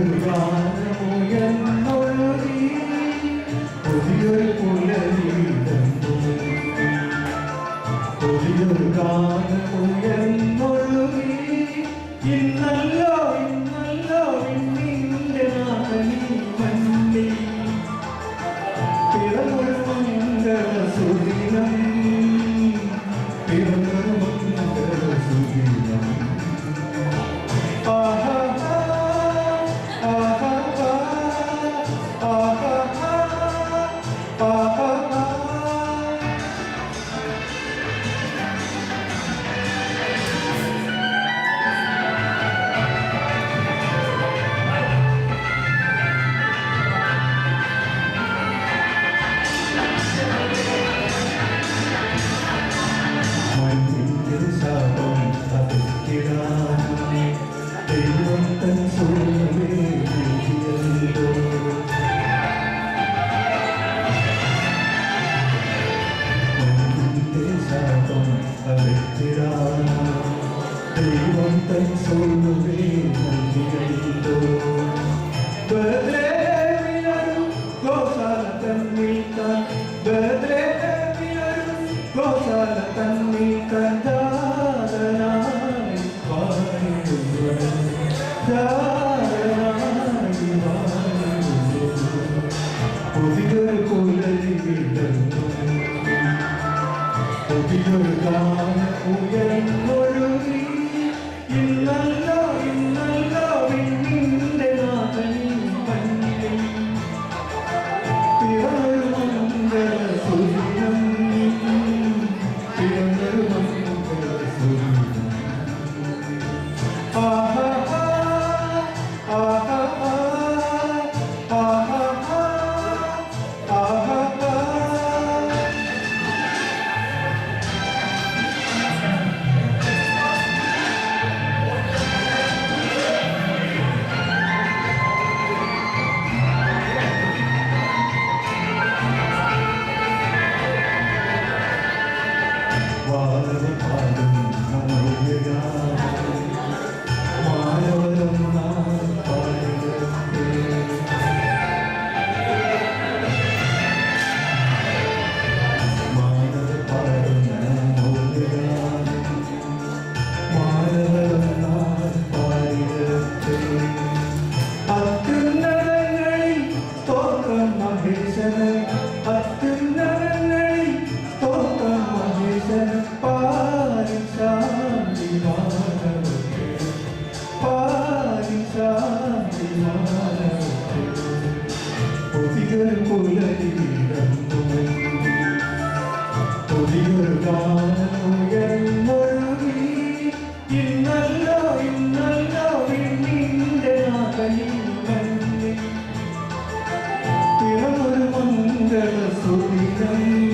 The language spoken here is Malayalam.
പുതിയൊരു ഗാനമുയർന്നൊഴുകി പുതിയൊരു പുലരിയിടുന്നു പുതിയൊരു ഗാനമുയർന്നൊഴുകി ഇന്നല്ലോ ഇന്നല്ലോ നിന്റെ നാഥനീ മണ്ണിൽ പിറന്നൊരു മംഗള സുദിനം പിറന്നൊരു മംഗള സുദിനം ദൈവം തൻ സോനുവേ നൽകിയല്ലോ ബദ്ലേമിനൊരു ഗോശാല തന്നിൽ താൻ ബദ്ലേമിനൊരു ഗോശാല തന്നിൽ താൻ ദാരനായി വാഴുവാൻ ദാരനായി വാഴുവാൻ പുതിയൊരു പുലരി വിടുന്നു പുതിയൊരു ഗാനം ഉയർന്നൊഴുകി ഇന്നല്ലോ ഇന്നല്ലോ നിന്റെ നാഥനീ മണ്ണിൽ പിറന്നൊരു മംഗള സുദിനം പിറന്നൊരു മംഗള സുദിനം ആഹാ ആഹാ ആഹാ ആഹാ പുതിയൊരു പുലരി വിടുന്നു പുതിയൊരു ഗാനം ഉയർന്നൊഴുകി ഇന്നല്ലോ ഇന്നല്ലോ നിന്റെ നാഥനീ മണ്ണിൽ പിറന്നൊരു മംഗള സുദിനം